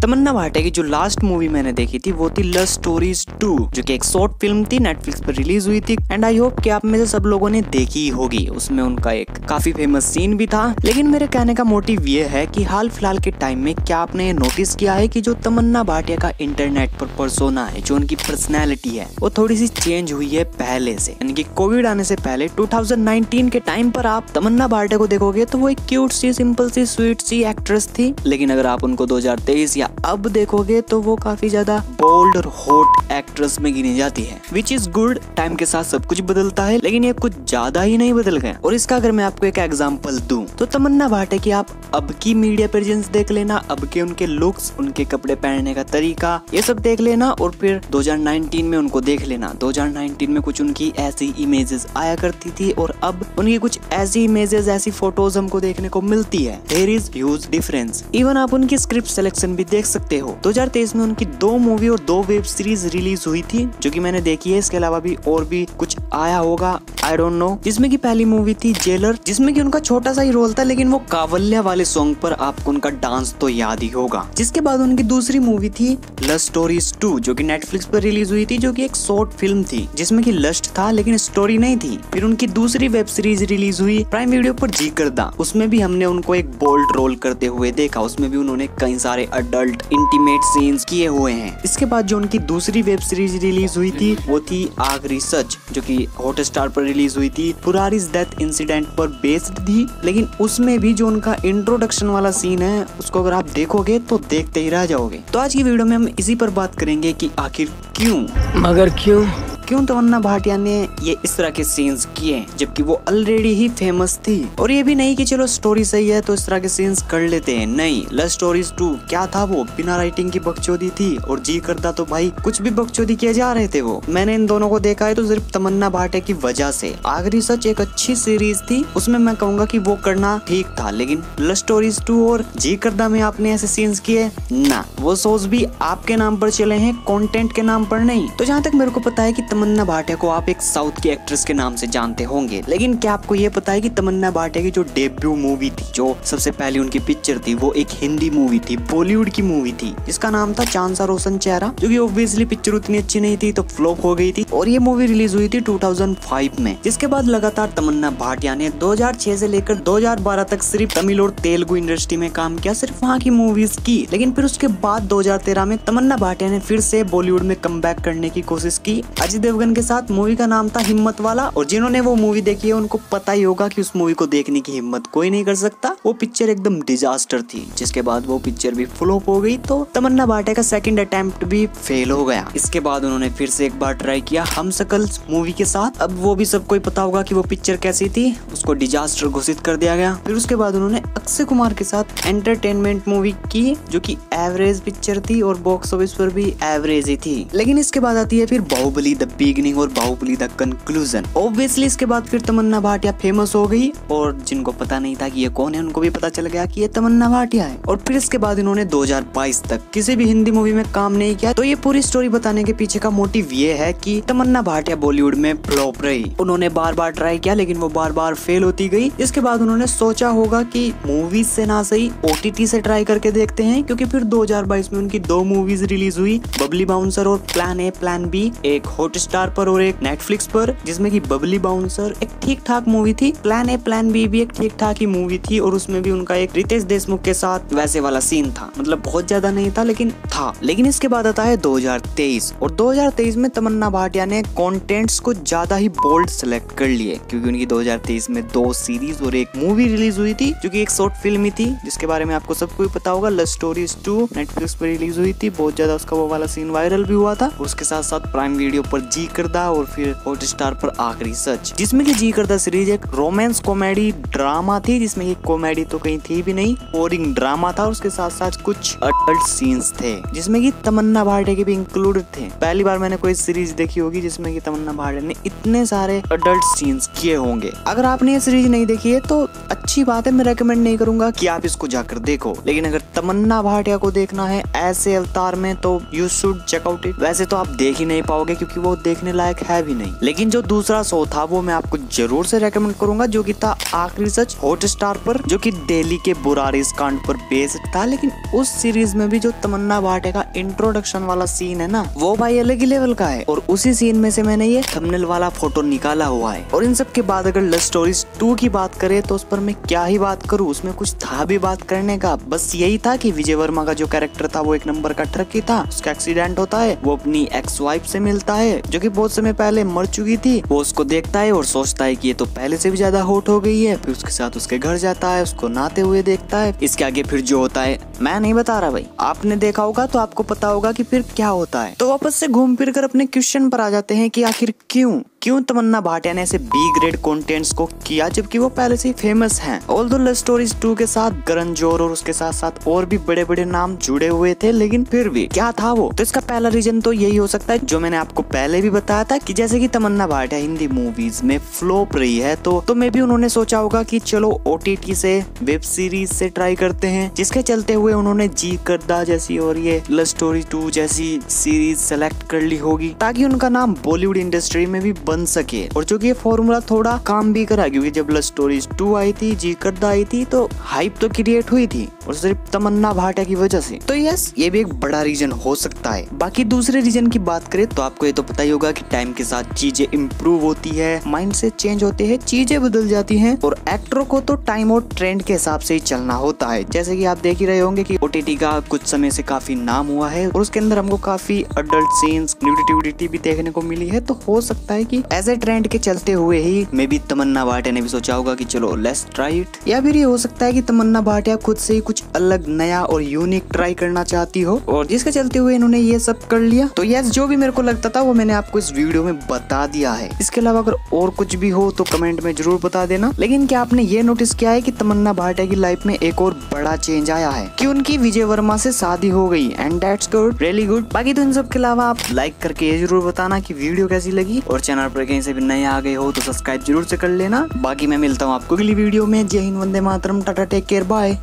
तमन्ना भाटिया की जो last movie मैंने देखी थी वो थी लव स्टोरीज 2, जो कि एक शॉर्ट फिल्म थी, नेटफ्लिक्स पर रिलीज हुई थी। एंड आई होप कि आप में से सब लोगों ने देखी ही होगी। उसमें उनका एक काफी फेमस सीन भी था। लेकिन मेरे कहने का मोटिव ये है कि हाल फिलहाल के टाइम में क्या आपने ये नोटिस किया है कि जो तमन्ना भाटिया का इंटरनेट पर पर्सोना है, जो उनकी पर्सनैलिटी है, वो थोड़ी सी चेंज हुई है पहले से। यानी कि कोविड आने से पहले 2019 के टाइम पर आप तमन्ना भाटिया को देखोगे तो वो एक क्यूट सी, सिंपल सी, स्वीट सी एक्ट्रेस थी। लेकिन अगर आप उनको 2023 या अब देखोगे तो वो काफी ज्यादा बोल्ड और हॉट एक्ट्रेस में गिनी जाती है, विच इज गुड। टाइम के साथ सब कुछ बदलता है, लेकिन ये कुछ ज्यादा ही नहीं बदल गया। और इसका अगर मैं आपको एक एग्जांपल दूं तो तमन्ना भाटिया की आप अब की मीडिया प्रेजेंस देख लेना, अब के उनके लुक्स, उनके कपड़े पहनने का तरीका, ये सब देख लेना, और फिर 2019 में उनको देख लेना। 2019 में कुछ उनकी ऐसी इमेजेस आया करती थी और अब उनकी कुछ ऐसी इमेजेस, ऐसी फोटोज हमको देखने को मिलती है। There is huge difference. Even आप उनकी स्क्रिप्ट सिलेक्शन भी देख सकते हो। 2023 में उनकी 2 मूवी और 2 वेब सीरीज रिलीज हुई थी, जो कि मैंने देखी है। इसके अलावा भी और भी कुछ आया होगा, आई डोंट नो। जिसमें की पहली मूवी थी जेलर, जिसमें कि उनका छोटा सा ही रोल था, लेकिन वो कावल्या वाले सॉन्ग पर आपको उनका डांस तो याद ही होगा। जिसके बाद उनकी दूसरी मूवी थी लव स्टोरीज 2, जो कि नेटफ्लिक्स पर रिलीज हुई थी, जो कि एक शॉर्ट फिल्म थी जिसमें कि लस्ट था लेकिन स्टोरी नहीं थी। फिर उनकी दूसरी वेब सीरीज रिलीज हुई प्राइम वीडियो पर, जी करदा। उसमें भी हमने उनको एक बोल्ड रोल करते हुए देखा। उसमें भी उन्होंने कई सारे अडल्ट इंटीमेट सीन्स किए हुए हैं। इसके बाद जो उनकी दूसरी वेब सीरीज रिलीज हुई थी वो थी आखिरी सच, जो कि हॉटस्टार पर रिलीज हुई थी। पुरारिस डेथ इंसिडेंट पर बेस्ड थी, लेकिन उसमें भी जो उनका इंट्रोडक्शन वाला सीन है उसको अगर आप देखोगे तो देखते ही रह जाओगे। तो आज की वीडियो में हम इसी पर बात करेंगे कि आखिर क्यों तमन्ना भाटिया ने ये इस तरह के सीन्स किए, जबकि वो ऑलरेडी ही फेमस थी। और ये भी नहीं कि चलो स्टोरी सही है तो इस तरह के सीन्स कर लेते हैं, नहीं। लव स्टोरीज 2 क्या था, वो बिना राइटिंग की बकचोदी थी, और जी करदा तो भाई कुछ भी बकचोदी किए जा रहे थे। वो मैंने इन दोनों को देखा है तो सिर्फ तमन्ना भाटिया की वजह से। आखिरी सच एक अच्छी सीरीज थी, उसमें मैं कहूंगा कि वो करना ठीक था, लेकिन लव स्टोरीज 2 और जी करदा में आपने ऐसे सीन्स किए ना। वो शोज भी आपके नाम पर चले हैं, कंटेंट के नाम पर नहीं। तो जहाँ तक मेरे को पता है कि तमन्ना भाटिया को आप एक साउथ की एक्ट्रेस के नाम से जानते होंगे, लेकिन क्या आपको ये पता है कि तमन्ना भाटिया की जो डेब्यू मूवी थी, जो सबसे पहली उनकी पिक्चर थी, वो एक हिंदी मूवी थी, बॉलीवुड की मूवी थी, जिसका नाम था चांद सा रोशन चेहरा, जो कि ऑब्वियसली पिक्चर उतनी अच्छी नहीं थी तो फ्लॉप हो गई थी। और ये मूवी रिलीज हुई थी 2005 में। जिसके बाद लगातार तमन्ना भाटिया ने 2006 से लेकर 2012 तक सिर्फ तमिल और तेलुगु इंडस्ट्री में काम किया, सिर्फ वहाँ की मूवीज की। लेकिन फिर उसके बाद 2013 में तमन्ना भाटिया ने फिर से बॉलीवुड में कमबैक करने की कोशिश की। अजय देवगन के साथ मूवी का नाम था हिम्मत वाला, और जिन्होंने वो मूवी देखी है उनको पता ही होगा कि उस मूवी को देखने की हिम्मत कोई नहीं कर सकता। वो पिक्चर एकदम डिजास्टर थी, जिसके बाद वो पिक्चर भी फ्लॉप हो गई। तो तमन्ना भाटिया का सेकंड अटेम्प्ट भी फेल हो गया। इसके बाद उन्होंने फिर से एक बार ट्राई किया हम शकल मूवी के साथ। अब वो भी सबको पता होगा कि वो पिक्चर कैसी थी, उसको डिजास्टर घोषित कर दिया गया। फिर उसके बाद उन्होंने अक्षय कुमार के साथ एंटरटेनमेंट मूवी की, जो कि एवरेज पिक्चर थी और बॉक्स ऑफिस पर भी एवरेज ही थी। लेकिन इसके बाद आती है फिर बाहुबली द बिगिनिंग और बाहुबली द कंक्लूजन। ऑब्वियसली इसके बाद फिर तमन्ना भाटिया फेमस हो गई, और जिनको पता नहीं था कि ये कौन है उनको भी पता चल गया कि ये तमन्ना भाटिया है। और फिर इसके बाद इन्होंने 2022 तक किसी भी हिंदी मूवी में काम नहीं किया। तो ये पूरी स्टोरी बताने के पीछे का मोटिव ये है कि तमन्ना भाटिया बॉलीवुड में फ्लॉप रही। उन्होंने बार बार ट्राई किया, लेकिन वो बार बार फेल होती गई। इसके बाद उन्होंने सोचा होगा कि मूवीज से ना सही OTT से ट्राई करके देखते हैं, क्योंकि फिर 2022 में उनकी 2 मूवीज रिलीज हुई, बबली बाउंसर और प्लान ए प्लान बी, एक हॉटस्टार पर और एक नेटफ्लिक्स पर। जिसमें कि बबली बाउंसर एक ठीक ठाक मूवी थी, प्लान ए प्लान बी भी एक ठीक ठाक ही मूवी थी, और उसमें भी उनका एक रितेश देशमुख के साथ वैसे वाला सीन था, मतलब बहुत ज्यादा नहीं था लेकिन था। लेकिन इसके बाद आता है 2023, और 2023 में तमन्ना भाटिया ने कंटेंट्स को ज्यादा ही बोल्ड सेलेक्ट कर लिए, क्योंकि उनकी 2023 में 2 सीरीज और एक मूवी रिलीज हुई थी, जो कि एक शॉर्ट फिल्म ही थी, जिसके बारे में आपको सबको ही पता होगा। लव स्टोरीज 2 नेटफ्लिक्स पर रिलीज हुई थी, बहुत ज्यादा उसका वो वाला सीन वायरल भी हुआ था। उसके साथ साथ प्राइम वीडियो पर जी करदा और फिर हॉटस्टार पर आखिरी सच, जिसमें कि जी करदा सीरीज एक रोमांस कॉमेडी ड्रामा थी, जिसमें कि कॉमेडी तो कहीं थी भी नहीं, बोरिंग ड्रामा था, और उसके साथ साथ कुछ अडल्ट सीन्स थे। जिसमें कि तमन्ना भाटिया के भी इंक्लूडेड थे। पहली बार मैंने कोई सीरीज देखी होगी जिसमें कि तमन्ना भाटिया ने इतने सारे अडल्ट सीन्स किए होंगे। अगर आपने ये सीरीज नहीं देखी है तो अच्छी बात है, मैं रेकमेंड नहीं करूंगा कि आप इसको जाकर देखो, लेकिन अगर तमन्ना भाटिया को देखना है ऐसे अवतार में तो you should check out it. वैसे तो आप देख ही नहीं पाओगे क्योंकि वो देखने लायक है भी नहीं, लेकिन जो दूसरा शो था वो मैं आपको जरूर से रेकमेंड करूंगा, जो कि था आखिरी सच हॉटस्टार पर, जो कि दिल्ली के बुरारिस कांड पर बेस्ड था। लेकिन उस सीरीज में भी जो तमन्ना भाटिया का इंट्रोडक्शन वाला सीन है ना, वो भाई अलग ही लेवल का है, और उसी सीन में से मैंने ये थंबनेल वाला फोटो निकाला हुआ है। और इन सब के बाद अगर लव स्टोरीज 2 की बात करें तो उस पर मैं क्या ही बात करूं, उसमें कुछ था भी बात करने का, बस यही था कि विजय वर्मा का जो कैरेक्टर था वो एक नंबर का ठरकी था। उसका एक्सीडेंट होता है, वो अपनी एक्स वाइफ से मिलता है जो कि बहुत समय पहले मर चुकी थी। वो उसको देखता है और सोचता है कि ये तो पहले से भी ज्यादा हॉट हो गई है, फिर उसके साथ उसके घर जाता है, उसको नहाते हुए देखता है। इसके आगे फिर जो होता है मैं नहीं बता रहा भाई, आपने देखा होगा तो आपको पता होगा कि फिर क्या होता है। तो वापस से घूम फिर कर अपने क्वेश्चन पर आ जाते हैं कि आखिर क्यों तमन्ना भाटिया ने ऐसे बी ग्रेड कंटेंट्स को किया जबकि वो पहले से ही फेमस हैं। ऑल्दो लव स्टोरीज 2 के साथ करण जौहर और उसके साथ साथ और भी बड़े बड़े नाम जुड़े हुए थे, लेकिन फिर भी क्या था वो। तो इसका पहला रीजन तो यही हो सकता है जो मैंने आपको पहले भी बताया था कि जैसे कि तमन्ना भाटिया हिंदी मूवीज में फ्लॉप रही है तो मे भी उन्होंने सोचा होगा कि चलो OTT से वेब सीरीज से ट्राई करते हैं, जिसके चलते हुए उन्होंने जी करदा जैसी और ये लव स्टोरी 2 जैसी सीरीज सेलेक्ट कर ली होगी ताकि उनका नाम बॉलीवुड इंडस्ट्री में भी बन सके। और जो कि ये फॉर्मूला थोड़ा काम भी करा, क्योंकि जब लव स्टोरीज 2 आई थी, जी करदा आई थी, तो हाइप तो क्रिएट हुई थी और सिर्फ तमन्ना भाटिया की वजह से। तो यस, ये भी एक बड़ा रीजन हो सकता है। बाकी दूसरे रीजन की बात करें तो आपको ये तो पता ही होगा कि टाइम के साथ चीजें इम्प्रूव होती है, माइंड से चेंज होते हैं, चीजें बदल जाती हैं, और एक्टरों को तो टाइम और ट्रेंड के हिसाब से ही चलना होता है। जैसे कि आप देख ही रहे होंगे कि OTT का कुछ समय से काफी नाम हुआ है और उसके अंदर हमको काफी अडल्ट सीन्स, न्यूडिटी भी देखने को मिली है। तो हो सकता है कि एज ए ट्रेंड के चलते हुए ही मे बी तमन्ना भाटिया ने भी सोचा होगा कि चलो लेट्स ट्राई इट, या फिर ये हो सकता है कि तमन्ना भाटिया खुद से ही कुछ अलग नया और यूनिक ट्राई करना चाहती हो और जिसके चलते हुए इन्होंने ये सब कर लिया। तो यस, जो भी मेरे को लगता था वो मैंने आपको इस वीडियो में बता दिया है। इसके अलावा अगर और कुछ भी हो तो कमेंट में जरूर बता देना। लेकिन क्या आपने ये नोटिस किया है कि तमन्ना भाटिया की लाइफ में एक और बड़ा चेंज आया है कि उनकी विजय वर्मा से शादी हो गई, and that's good, really good. बाकी तो इन सब के अलावा आप लाइक करके ये जरूर बताना कि वीडियो कैसी लगी, और चैनल पर कहीं से भी नए आ गए हो तो सब्सक्राइब जरूर से कर लेना। बाकी मैं मिलता हूँ आपको अगली वीडियो में। जय Hind, Vande Mataram, Tata, take care, bye.